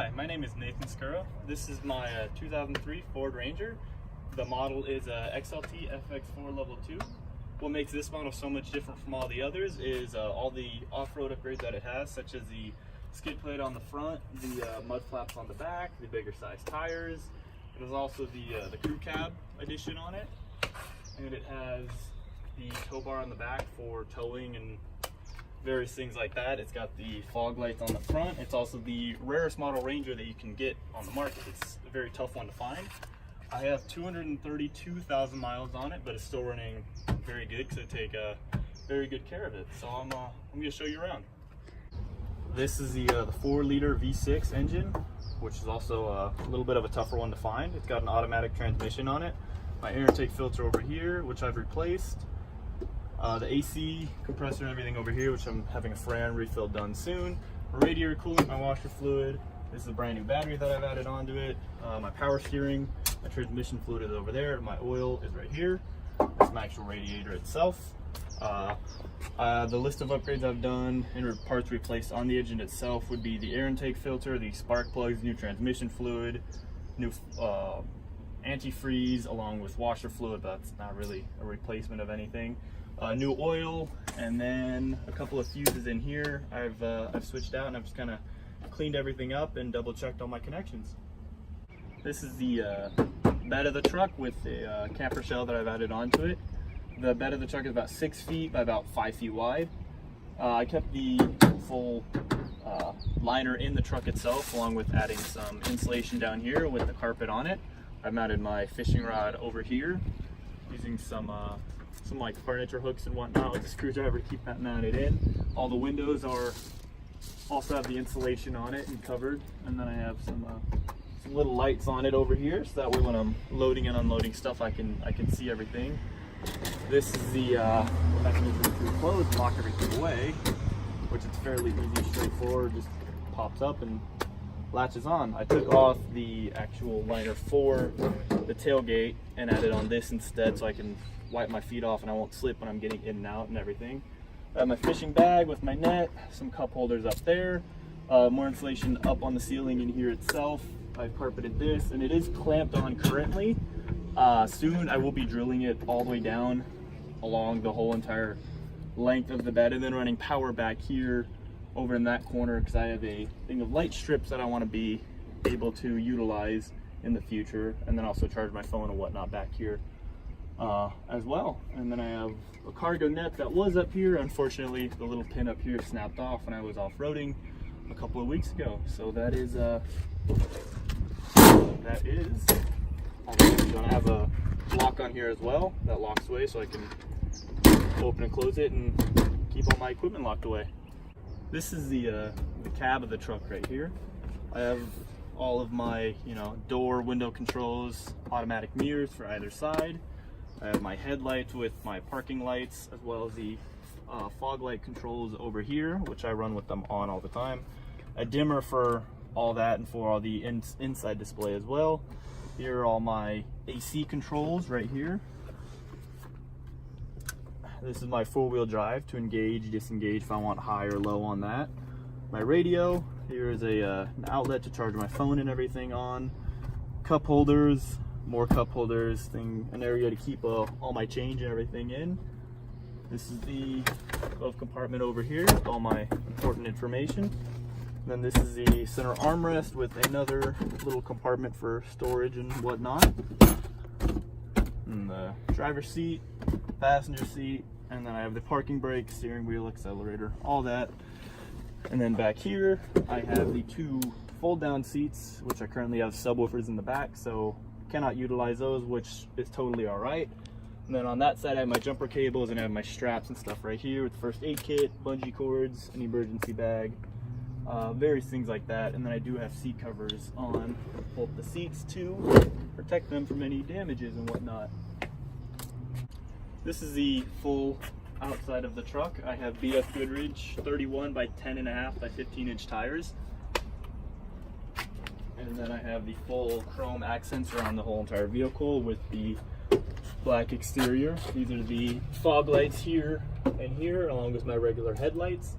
Hi, my name is Nathan Skura. This is my 2003 Ford Ranger. The model is XLT fx4 level 2. What makes this model so much different from all the others is all the off-road upgrades that it has, such as the skid plate on the front, the mud flaps on the back, the bigger size tires. It has also the crew cab edition on it, and it has the tow bar on the back for towing and various things like that. It's got the fog lights on the front. It's also the rarest model Ranger that you can get on the market. It's a very tough one to find. I have 232,000 miles on it, but it's still running very good because I take very good care of it. So I'm going to show you around. This is the 4-liter V6 engine, which is also a little bit of a tougher one to find. It's got an automatic transmission on it. My air intake filter over here, which I've replaced. The AC compressor and everything over here, which I'm having a Fran refill done soon. My radiator coolant, my washer fluid. This is a brand new battery that I've added onto it. My power steering, my transmission fluid is over there. My oil is right here. This is my actual radiator itself. The list of upgrades I've done and parts replaced on the engine itself would be the air intake filter, the spark plugs, new transmission fluid, new antifreeze, along with washer fluid, but that's not really a replacement of anything. New oil, and then a couple of fuses in here I've switched out, and I've just kind of cleaned everything up and double checked all my connections. This is the bed of the truck with the camper shell that I've added onto it. The bed of the truck is about 6 feet by about 5 feet wide. I kept the full liner in the truck itself, along with adding some insulation down here with the carpet on it. I mounted my fishing rod over here using some like furniture hooks and whatnot with a screwdriver to keep that mounted in. All the windows also have the insulation on it and covered, and then I have some little lights on it over here, so that way when I'm loading and unloading stuff, I can see everything. This is the mechanism to close and lock everything away, which is fairly easy, straightforward. Just pops up and latches on. I took off the actual liner for the tailgate and added on this instead, so I can wipe my feet off and I won't slip when I'm getting in and out and everything. I have my fishing bag with my net, some cup holders up there, more insulation up on the ceiling in here itself. I've carpeted this, and it is clamped on currently. Soon I will be drilling it all the way down along the whole entire length of the bed, and then running power back here over in that corner, because I have a thing of light strips that I want to be able to utilize in the future, and then also charge my phone and whatnot back here as well. And then I have a cargo net that was up here. Unfortunately, the little pin up here snapped off when I was off-roading a couple of weeks ago. So that is all I'm gonna have a lock on here as well that locks away, so I can open and close it and keep all my equipment locked away. This is the cab of the truck right here. I have all of my door, window controls, automatic mirrors for either side. I have my headlights with my parking lights, as well as the fog light controls over here, which I run with them on all the time. A dimmer for all that and for all the inside display as well. Here are all my AC controls right here. This is my 4-wheel drive to engage, disengage if I want high or low on that. My radio, here is an outlet to charge my phone and everything on. Cup holders, more cup holders, an area to keep all my change and everything in. This is the glove compartment over here with all my important information. And then this is the center armrest with another little compartment for storage and whatnot. And the driver's seat, passenger seat, and then I have the parking brake, steering wheel, accelerator, all that. And then back here I have the 2 fold down seats, which I currently have subwoofers in the back, so cannot utilize those, which is totally all right. And then on that side I have my jumper cables, and I have my straps and stuff right here with the first aid kit, bungee cords, an emergency bag, various things like that. And then I do have seat covers on both the seats to protect them from any damages and whatnot. This is the full outside of the truck. I have BF Goodrich 31 by 10.5 by 15-inch tires. And then I have the full chrome accents around the whole entire vehicle with the black exterior. These are the fog lights here and here, along with my regular headlights.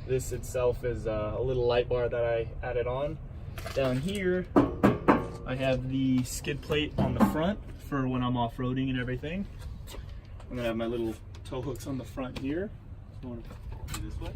This itself is a little light bar that I added on. Down here, I have the skid plate on the front for when I'm off-roading and everything. And then I have my little tow hooks on the front here. So I want to do this way.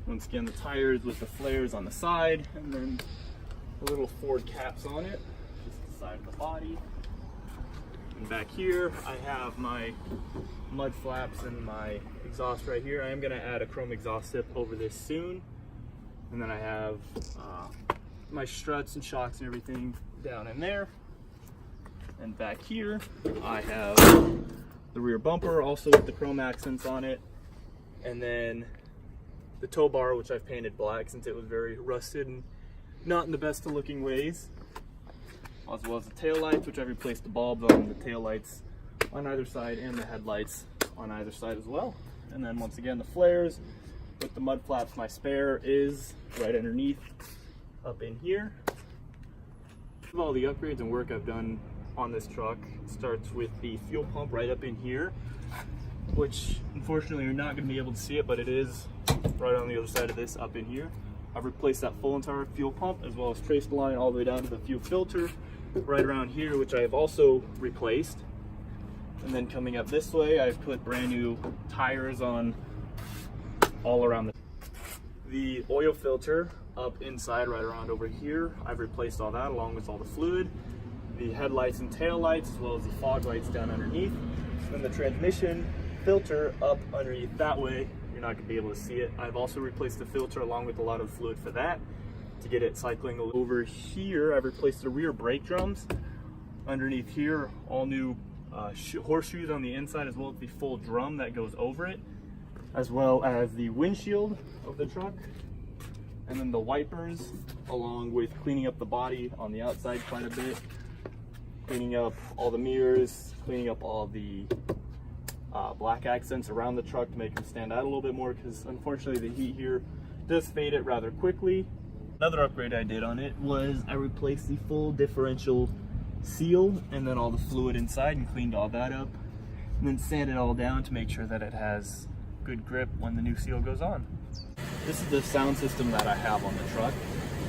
Once again, the tires with the flares on the side, and then the little Ford caps on it, just the side of the body. And back here, I have my mud flaps and my exhaust right here. I am going to add a chrome exhaust tip over this soon. And then I have my struts and shocks and everything down in there. And back here, I have the rear bumper, also with the chrome accents on it. And then the tow bar, which I've painted black since it was very rusted and not in the best of looking ways. As well as the tail lights, which I've replaced the bulbs on the tail lights on either side and the headlights on either side as well. And then once again, the flares with the mud flaps. My spare is right underneath up in here. All the upgrades and work I've done on this truck starts with the fuel pump right up in here, which unfortunately you're not going to be able to see it, but it is right on the other side of this up in here. I've replaced that full entire fuel pump, as well as traced the line all the way down to the fuel filter right around here, which I have also replaced. And then coming up this way, I've put brand new tires on all around the oil filter up inside right around over here. I've replaced all that along with all the fluid, the headlights and tail lights, as well as the fog lights down underneath. And the transmission filter up underneath that way. You're not going to be able to see it. I've also replaced the filter along with a lot of fluid for that to get it cycling. Over here, I've replaced the rear brake drums. Underneath here, all new horseshoes on the inside, as well as the full drum that goes over it, as well as the windshield of the truck, and then the wipers, along with cleaning up the body on the outside quite a bit, cleaning up all the mirrors, cleaning up all the black accents around the truck to make them stand out a little bit more, because unfortunately the heat here does fade it rather quickly. Another upgrade I did on it was I replaced the full differential seal and then all the fluid inside and cleaned all that up, and then sanded it all down to make sure that it has good grip when the new seal goes on. This is the sound system that I have on the truck.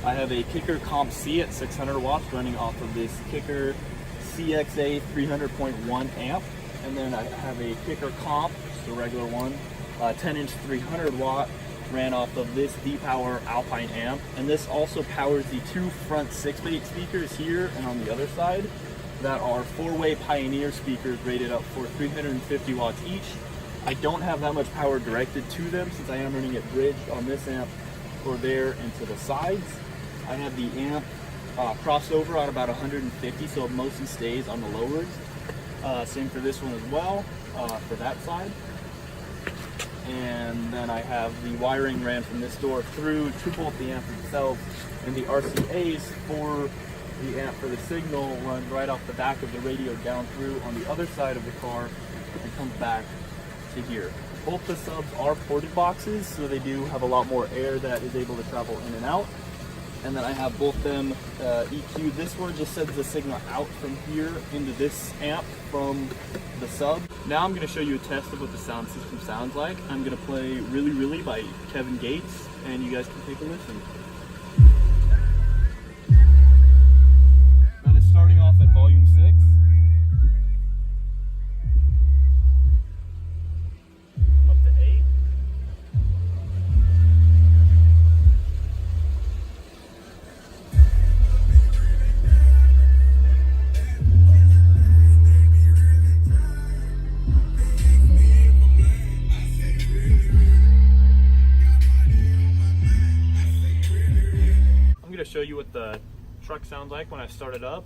I have a Kicker Comp C at 600 watts running off of this Kicker CXA 300.1 amp. And then I have a Kicker Comp, just a regular one, 10-inch 300 watt, ran off of this D-Power Alpine amp. And this also powers the two front 6x8 speakers here and on the other side that are 4-way Pioneer speakers rated up for 350 watts each. I don't have that much power directed to them since I am running it bridged on this amp for there and to the sides. I have the amp crossover on about 150, so it mostly stays on the lowers. Same for this one as well, for that side. And then I have the wiring ran from this door through to both the amp itself, and the RCAs for the amp for the signal run right off the back of the radio down through on the other side of the car and comes back to here. Both the subs are ported boxes, so they do have a lot more air that is able to travel in and out. And then I have both them EQ'd. This one just sends the signal out from here into this amp from the sub. Now I'm going to show you a test of what the sound system sounds like. I'm going to play Really Really by Kevin Gates, and you guys can take a listen. That is starting off at volume 6. Up to 8. Show you what the truck sounds like when I start it up.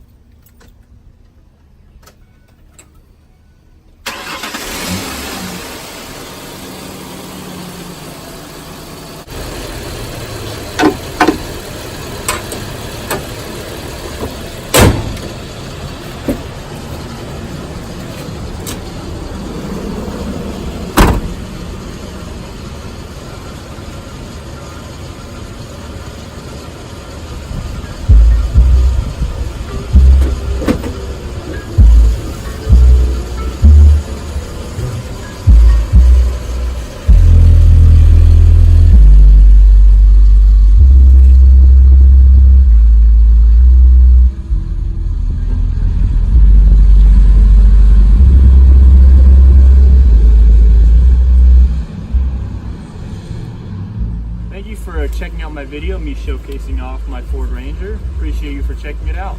checking out my video, me showcasing off my Ford Ranger. Appreciate you for checking it out.